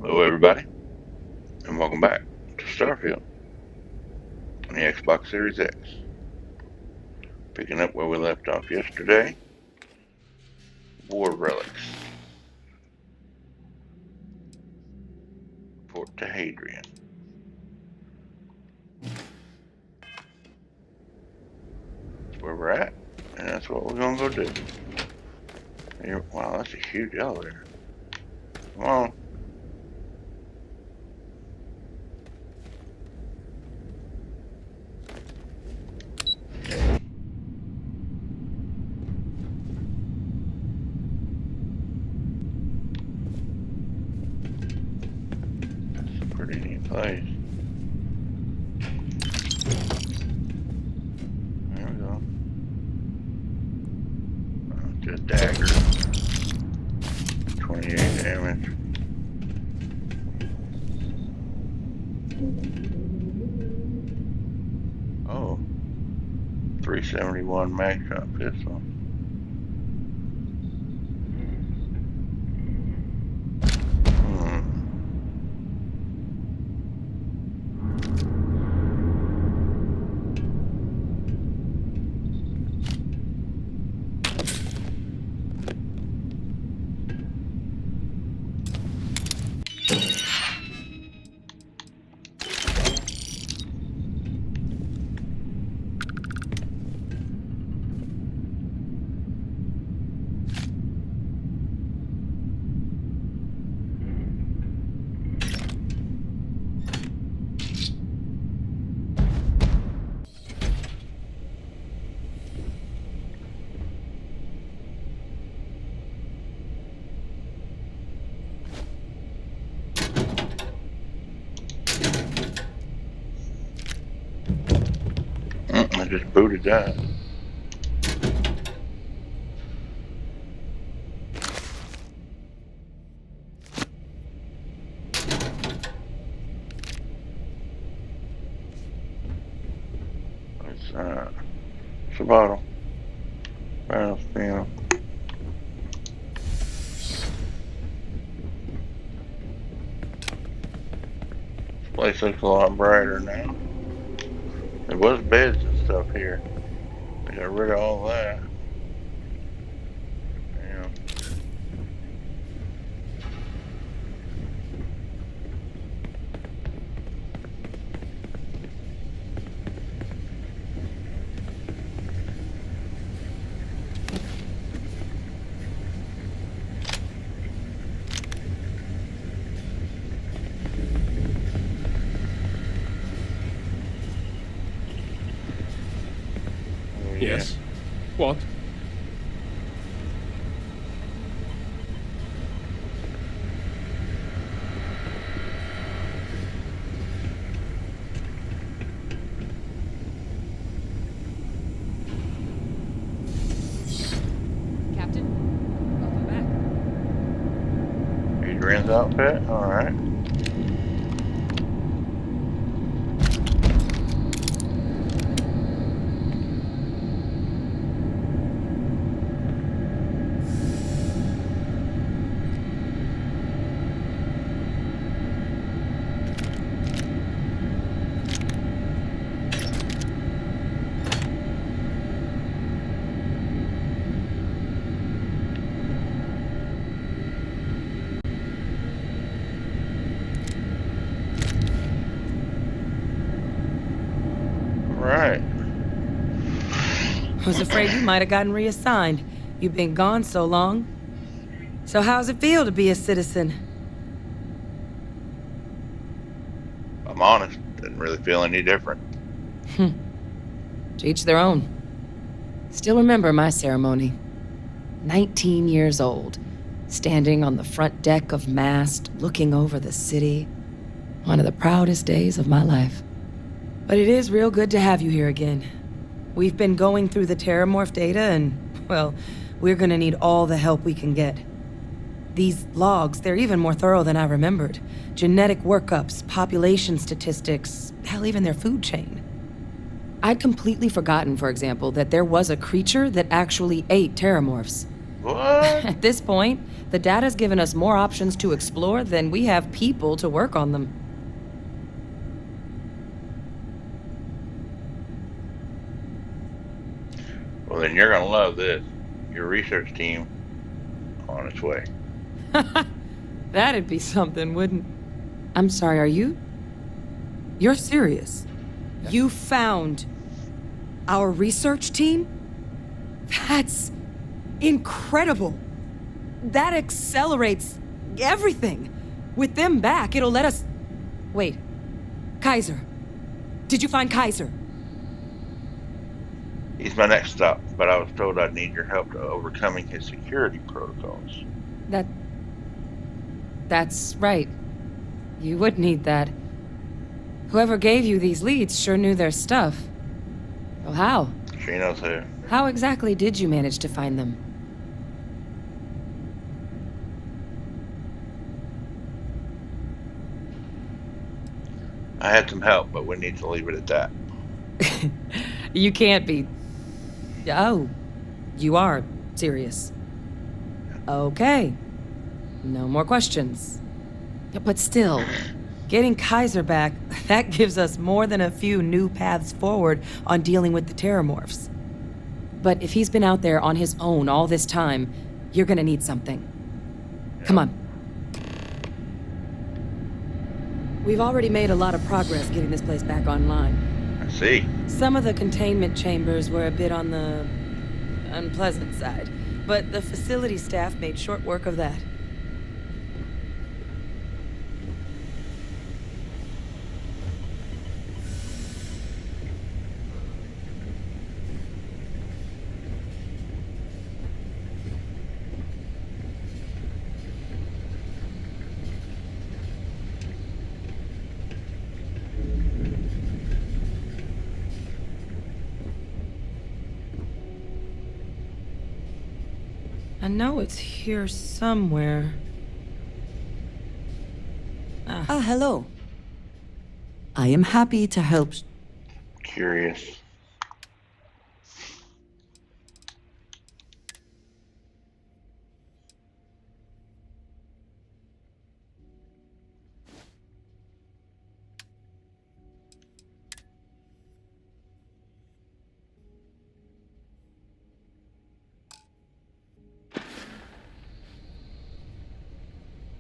Hello everybody, and welcome back to Starfield on the Xbox Series X. Picking up where we left off yesterday, War Relics, Fort Hadrian. That's where we're at, and that's what we're gonna go do. Here, wow, that's a huge elevator. Come on. Pretty neat place. There we go. Just dagger. 28 damage. Oh. 371 mag shot pistol. I just booted that. It's a bottle. Barrel spin. This place looks a lot brighter now. There was beds and stuff here. I got rid of all that. Yeah. Yes. What? Captain, welcome back. Adrian's outfit? Alright. Right. I was afraid you might have gotten reassigned. You've been gone so long. So how's it feel to be a citizen? I'm honest. Didn't really feel any different. To each their own. Still remember my ceremony. 19 years old. Standing on the front deck of Mast, looking over the city. One of the proudest days of my life. But it is real good to have you here again. We've been going through the Terramorph data and, well, we're gonna need all the help we can get. These logs, they're even more thorough than I remembered. Genetic workups, population statistics, hell, even their food chain. I'd completely forgotten, for example, that there was a creature that actually ate Terramorphs. What? At this point, the data's given us more options to explore than we have people to work on them. Well, then you're gonna love this. Your research team on its way. That'd be something, wouldn't... I'm sorry, are you... You're serious? Yeah. You found... our research team? That's... incredible. That accelerates... everything. With them back, it'll let us... Wait. Kaiser. Did you find Kaiser? He's my next stop, but I was told I'd need your help to overcoming his security protocols. That's right. You would need that. Whoever gave you these leads sure knew their stuff. Well, how? She knows who. How exactly did you manage to find them? I had some help, but we need to leave it at that. You can't be... Oh, you are serious. Okay. No more questions. But still, getting Kaiser back, that gives us more than a few new paths forward on dealing with the Terramorphs. But if he's been out there on his own all this time, you're gonna need something. Come on. We've already made a lot of progress getting this place back online. I see. Some of the containment chambers were a bit on the unpleasant side, but the facility staff made short work of that. I know it's here somewhere. Hello. I am happy to help. Curious.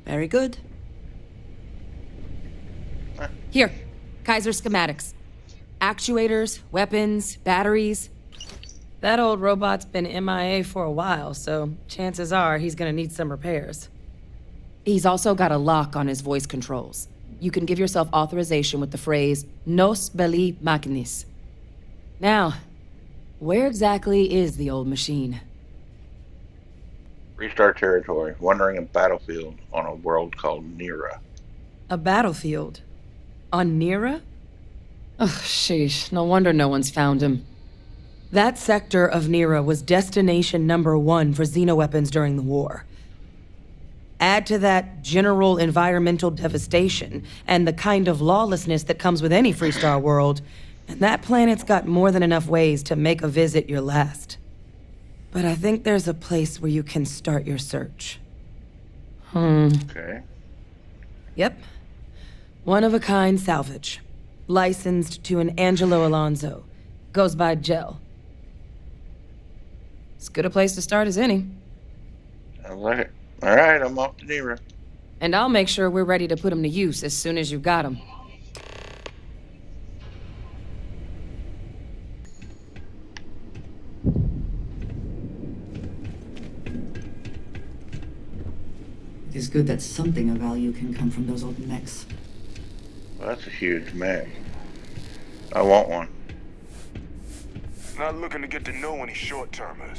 Very good. Here, Kaiser schematics. Actuators, weapons, batteries. That old robot's been MIA for a while, so chances are he's gonna need some repairs. He's also got a lock on his voice controls. You can give yourself authorization with the phrase, Nos belli machinis. Now, where exactly is the old machine? Restart territory. Wandering a battlefield on a world called Nira. A battlefield? On Nira? Ugh, sheesh. No wonder no one's found him. That sector of Nira was destination number 1 for xenoweapons during the war. Add to that general environmental devastation and the kind of lawlessness that comes with any Freestar world, and that planet's got more than enough ways to make a visit your last. But I think there's a place where you can start your search. Okay. Yep. One-of-a-kind salvage. Licensed to an Angelo Alonso. Goes by Gel. As good a place to start as any. I like it. Alright, I'm off to Nira. And I'll make sure we're ready to put him to use as soon as you got him. It is good that something of value can come from those old mechs. Well, that's a huge mech. I want one. Not looking to get to know any short-termers.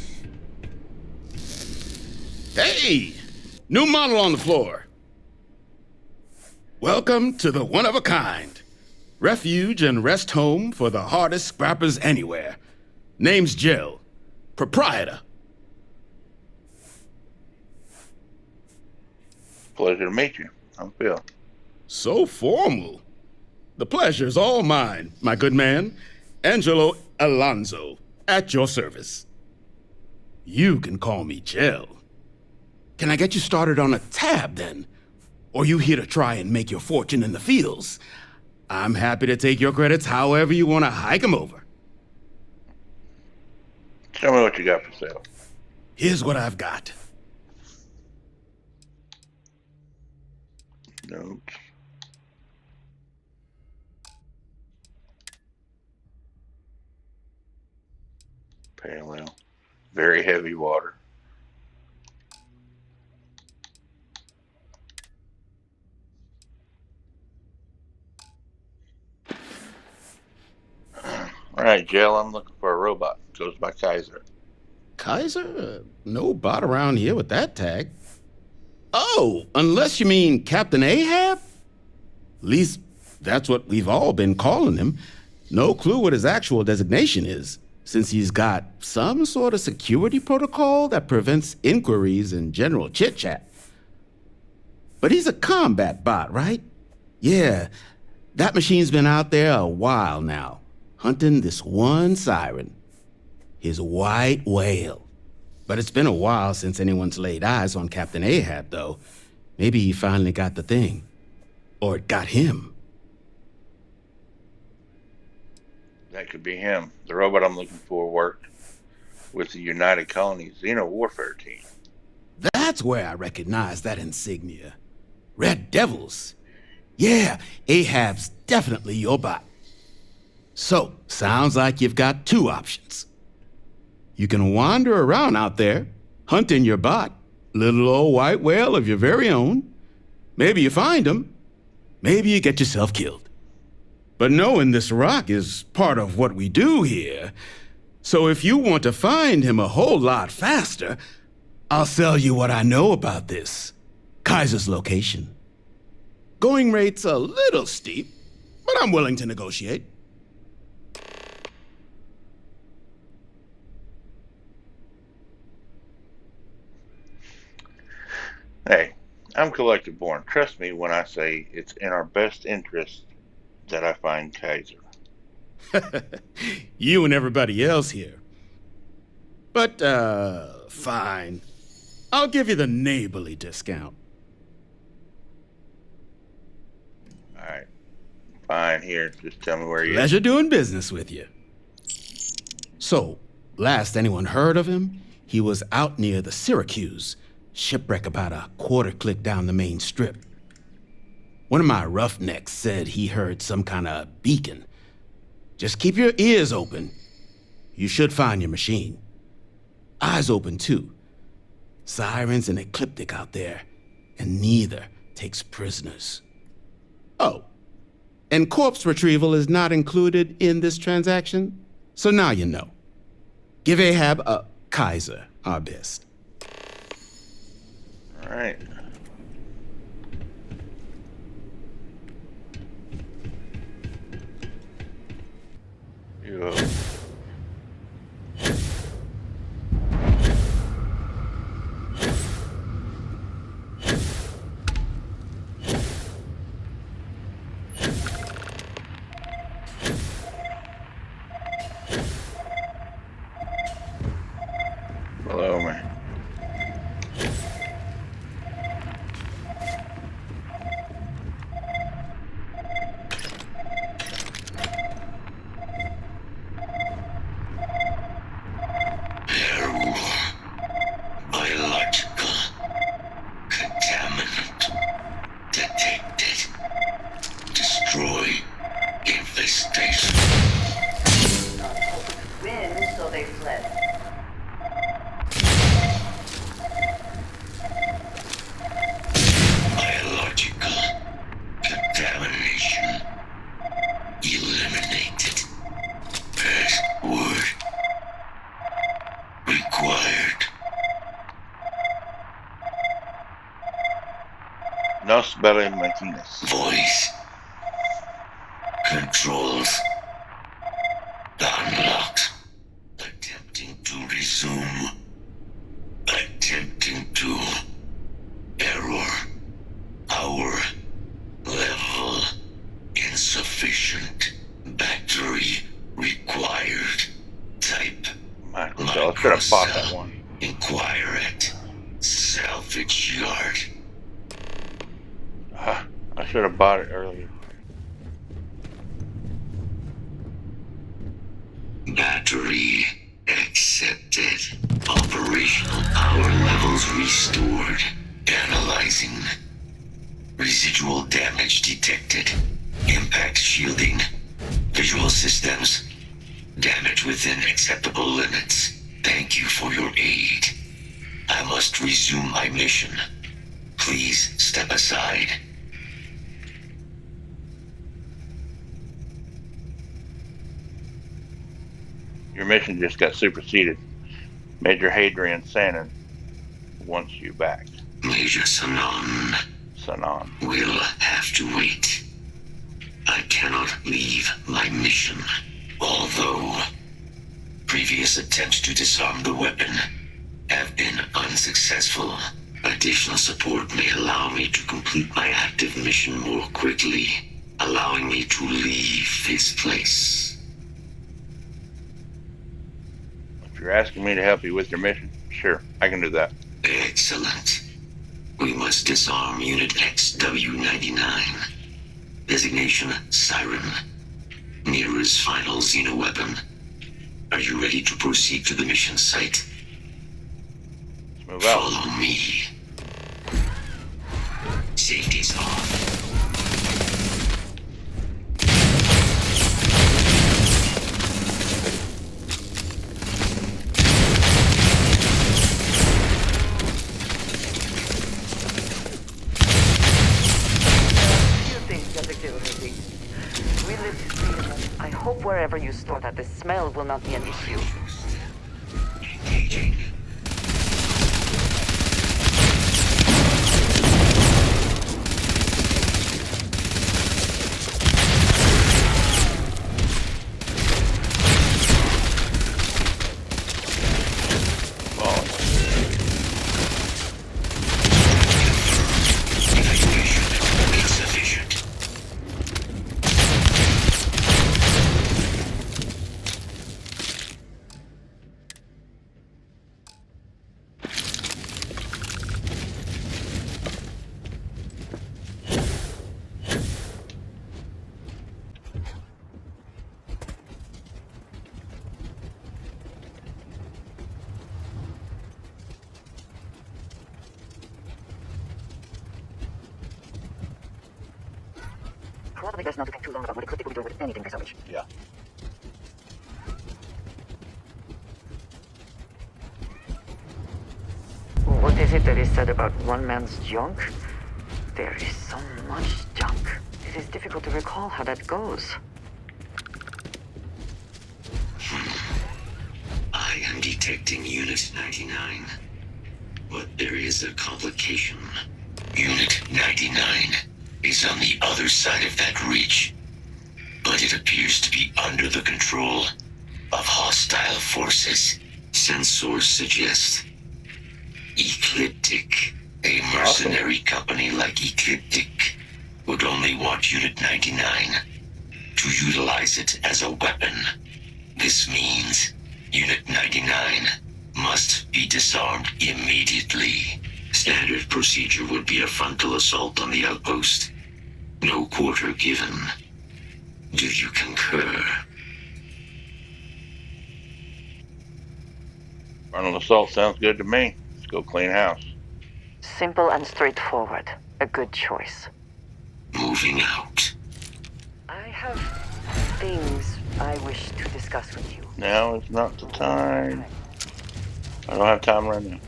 Hey! New model on the floor. Welcome to the one-of-a-kind. Refuge and rest home for the hardest scrappers anywhere. Name's Jill. Proprietor. Pleasure to meet you. I'm Phil. So formal. The pleasure's all mine, my good man. Angelo Alonso, at your service. You can call me Gel. Can I get you started on a tab, then? Or you here to try and make your fortune in the fields? I'm happy to take your credits however you want to hike them over. Tell me what you got for sale. Here's what I've got. Notes. Pale ale. Very heavy water. All right, Jill, I'm looking for a robot. Goes by Kaiser. Kaiser? No bot around here with that tag. Oh, unless you mean Captain Ahab? At least that's what we've all been calling him. No clue what his actual designation is, since he's got some sort of security protocol that prevents inquiries and general chit-chat. But he's a combat bot, right? Yeah, that machine's been out there a while now, hunting this one siren, his white whale. But it's been a while since anyone's laid eyes on Captain Ahab, though. Maybe he finally got the thing. Or it got him. That could be him. The robot I'm looking for worked with the United Colonies Xeno Warfare team. That's where I recognize that insignia. Red Devils. Yeah, Ahab's definitely your bot. So, sounds like you've got two options. You can wander around out there, hunting your bot, little old white whale of your very own. Maybe you find him. Maybe you get yourself killed. But knowing this rock is part of what we do here. So if you want to find him a whole lot faster, I'll sell you what I know about this. Kaiser's location. Going rate's a little steep, but I'm willing to negotiate. Hey, I'm collective born. Trust me when I say it's in our best interest that I find Kaiser. You and everybody else here. But, fine. I'll give you the neighborly discount. Alright. Fine, here. Just tell me where you Pleasure doing business with you. So, last anyone heard of him, he was out near the Syracuse, shipwreck about a quarter click down the main strip. One of my roughnecks said he heard some kind of beacon. Just keep your ears open. You should find your machine. Eyes open, too. Sirens and ecliptic out there, and neither takes prisoners. Oh, and corpse retrieval is not included in this transaction, so now you know. Give Ahab a Kaiser our best. All right. Yo. Hello, man. Biological contaminant detected. Destroy infestation. Win, so they fled. Biological contamination eliminated. Password required. Nos Belly Martinez. Voice controls unlocked. Attempting to resume. Attempting to error. Power level insufficient. Battery required. Type Michael, so let's try to pop that one. Acquire it. Salvage yard. I should have bought it earlier. Battery accepted. Operational power levels restored. Analyzing. Residual damage detected. Impact shielding. Visual systems. Damage within acceptable limits. Thank you for your aid. I must resume my mission. Please step aside. Your mission just got superseded. Major Hadrian Sanon wants you back. Major Sanon Sanon. will have to wait. I cannot leave my mission. Although previous attempts to disarm the weapon have been unsuccessful, additional support may allow me to complete my active mission more quickly, allowing me to leave this place. If you're asking me to help you with your mission, sure, I can do that. Excellent. We must disarm Unit XW-99. Designation Siren. Nearest final Xeno weapon. Are you ready to proceed to the mission site? Let's move out. Follow me. Safety's off. We live to see them. I hope wherever you store that, the smell will not be an issue. Engaging. Probably best not to think too long about what Ecliptic will be doing with anything they salvage. Yeah. What is it that is said about one man's junk? There is so much junk. It is difficult to recall how that goes. I am detecting Unit 99. But there is a complication. Unit 99 is on the other side of that ridge. But it appears to be under the control of hostile forces. Sensors suggest Ecliptic, a mercenary company like Ecliptic, would only want Unit 99 to utilize it as a weapon. This means Unit 99 must be disarmed immediately. Standard procedure would be a frontal assault on the outpost. No quarter given. Do you concur? Frontal assault sounds good to me. Let's go clean house. Simple and straightforward. A good choice. Moving out. I have things I wish to discuss with you. Now is not the time. I don't have time right now.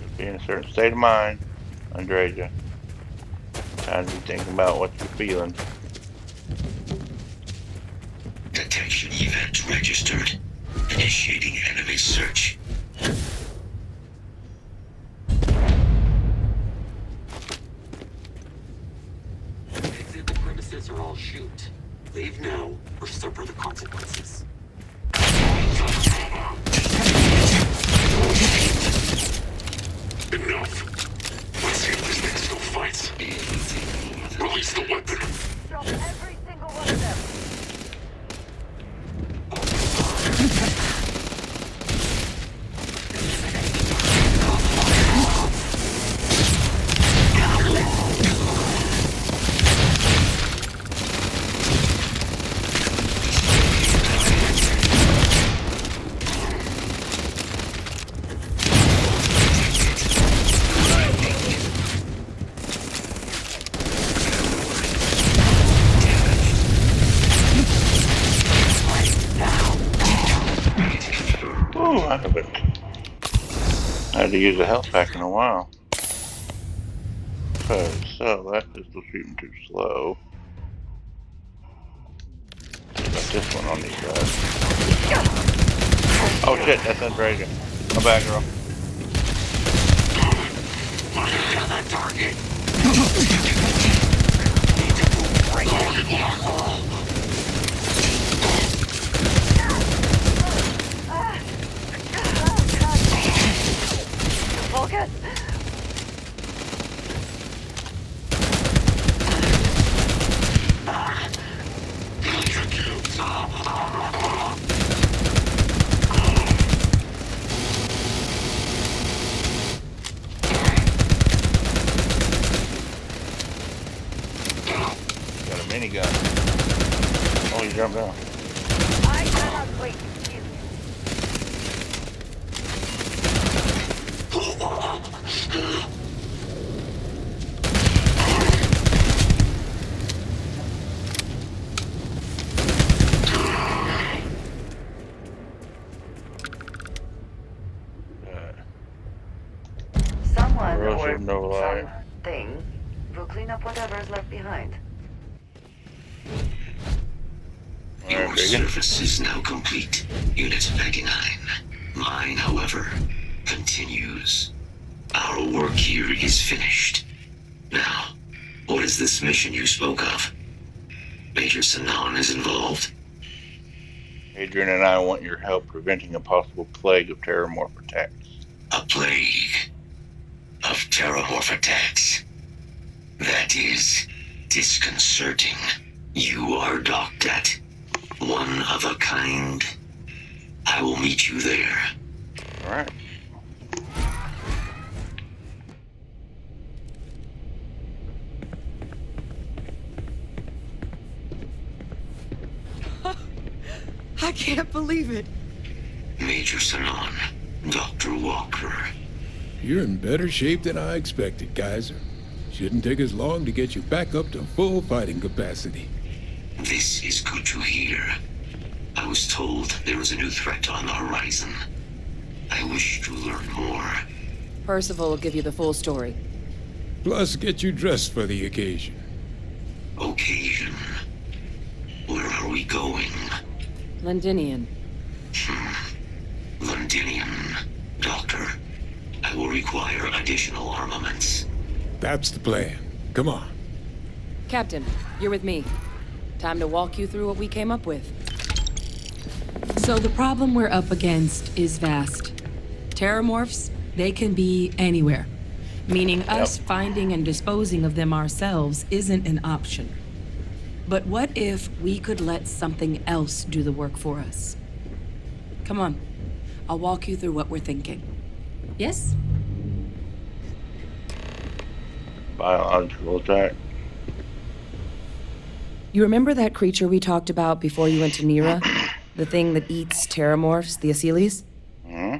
Just be in a certain state of mind, Andreja. Time to be thinking about what you're feeling. Detection event registered. Initiating enemy search. Exit the premises or I'll shoot. Leave now or suffer the consequences. Enough. Let's see if this thing still fights. Release the weapon. Drop every single one of them. to use a health pack in a while. Okay, so that pistol shooting too slow. Got this one on these guys. Oh shit, that's Andrea. My bad, girl. Focus. Got a minigun. Oh, he jumped down. I cannot wait. Someone Corrosive, or no lie. something will clean up whatever is left behind. Your Alright, Regan. service is now complete, Unit 99. Mine, however, continues. Our work here is finished. Now, what is this mission you spoke of? Major Sanan is involved? Adrian and I want your help preventing a possible plague of terramorph attacks. A plague of terramorph attacks. That is disconcerting. You are docked at one of a kind. I will meet you there. Alright. I can't believe it. Major Sanan, Dr. Walker. You're in better shape than I expected, Kaiser. Shouldn't take us long to get you back up to full fighting capacity. This is good to hear. I was told there was a new threat on the horizon. I wish to learn more. Percival will give you the full story. Plus, get you dressed for the occasion. Occasion. Where are we going? Londinian. Londinium. Doctor, I will require additional armaments. That's the plan. Come on. Captain, you're with me. Time to walk you through what we came up with. So the problem we're up against is vast. Terramorphs, they can be anywhere. Meaning us finding and disposing of them ourselves isn't an option. But what if we could let something else do the work for us? Come on, I'll walk you through what we're thinking. Yes? Biological attack. You remember that creature we talked about before you went to Nira? The thing that eats terramorphs, the Asyles? Hmm.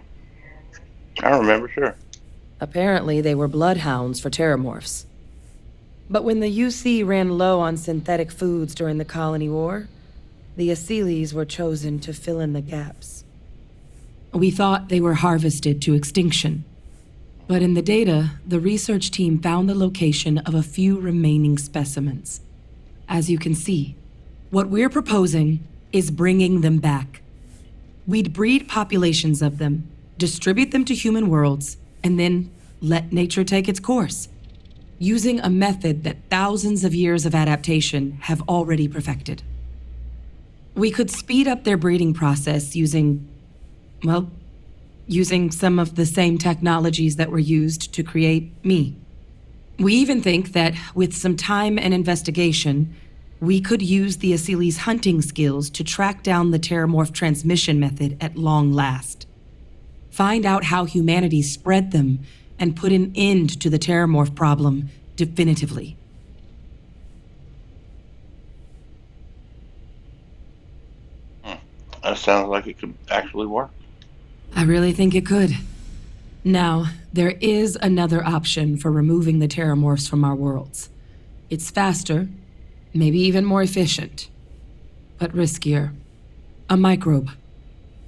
I remember, sure. Apparently, they were bloodhounds for terramorphs. But when the UC ran low on synthetic foods during the Colony War, the Asyles were chosen to fill in the gaps. We thought they were harvested to extinction. But in the data, the research team found the location of a few remaining specimens. As you can see, what we're proposing is bringing them back. We'd breed populations of them, distribute them to human worlds, and then let nature take its course, using a method that thousands of years of adaptation have already perfected. We could speed up their breeding process using some of the same technologies that were used to create me. We even think that with some time and investigation, we could use the Asyles' hunting skills to track down the terramorph transmission method at long last. Find out how humanity spread them and put an end to the terramorph problem definitively. That sounds like it could actually work. I really think it could. Now, there is another option for removing the terramorphs from our worlds. It's faster, maybe even more efficient, but riskier. A microbe.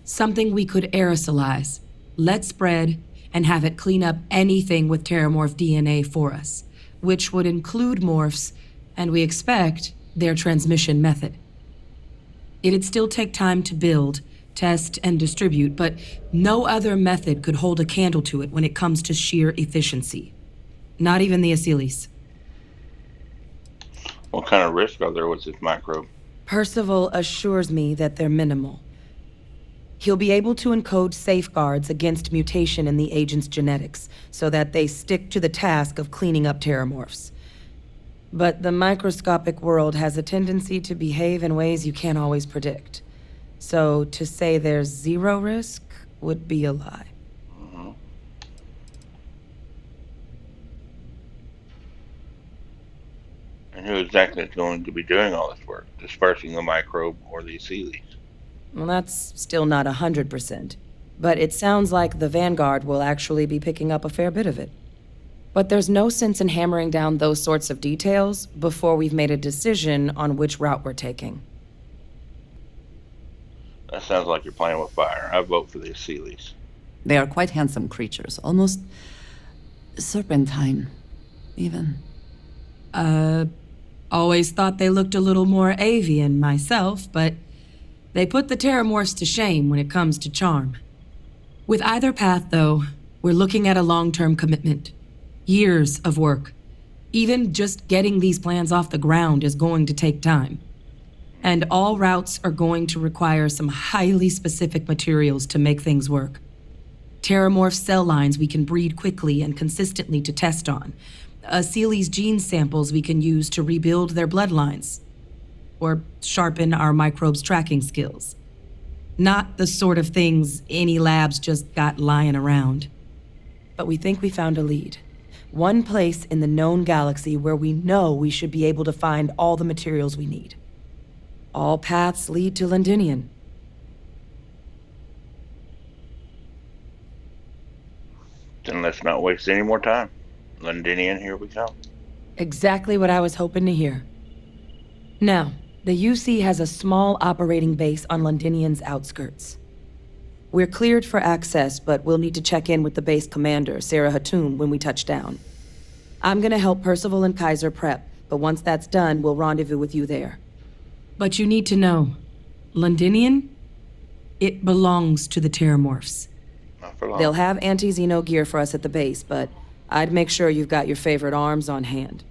Something we could aerosolize, let spread, and have it clean up anything with Terramorph DNA for us, which would include morphs, and we expect their transmission method. It'd still take time to build, test, and distribute, but no other method could hold a candle to it when it comes to sheer efficiency. Not even the Aciles. What kind of risk are there with this microbe? Percival assures me that they're minimal. He'll be able to encode safeguards against mutation in the agent's genetics, so that they stick to the task of cleaning up Terramorphs. But the microscopic world has a tendency to behave in ways you can't always predict. So to say there's zero risk would be a lie. Mm-hmm. And who exactly is going to be doing all this work? Dispersing the microbe or the Aciles? Well, that's still not 100%. But it sounds like the Vanguard will actually be picking up a fair bit of it. But there's no sense in hammering down those sorts of details before we've made a decision on which route we're taking. That sounds like you're playing with fire. I vote for the Aciles. They are quite handsome creatures, almost serpentine, even. Always thought they looked a little more avian myself, but they put the Terramorphs to shame when it comes to charm. With either path, though, we're looking at a long-term commitment. Years of work. Even just getting these plans off the ground is going to take time. And all routes are going to require some highly specific materials to make things work. Terramorph cell lines we can breed quickly and consistently to test on. Aciles gene samples we can use to rebuild their bloodlines. Or sharpen our microbes' tracking skills. Not the sort of things any labs just got lying around. But we think we found a lead. One place in the known galaxy where we know we should be able to find all the materials we need. All paths lead to Londinian. Then let's not waste any more time. Londinian, here we come. Exactly what I was hoping to hear. Now, the UC has a small operating base on Londinian's outskirts. We're cleared for access, but we'll need to check in with the base commander, Sarah Hatum, when we touch down. I'm gonna help Percival and Kaiser prep, but once that's done, we'll rendezvous with you there. But you need to know, Londinian, it belongs to the Terramorphs. Not for long. They'll have anti-Xeno gear for us at the base, but I'd make sure you've got your favorite arms on hand.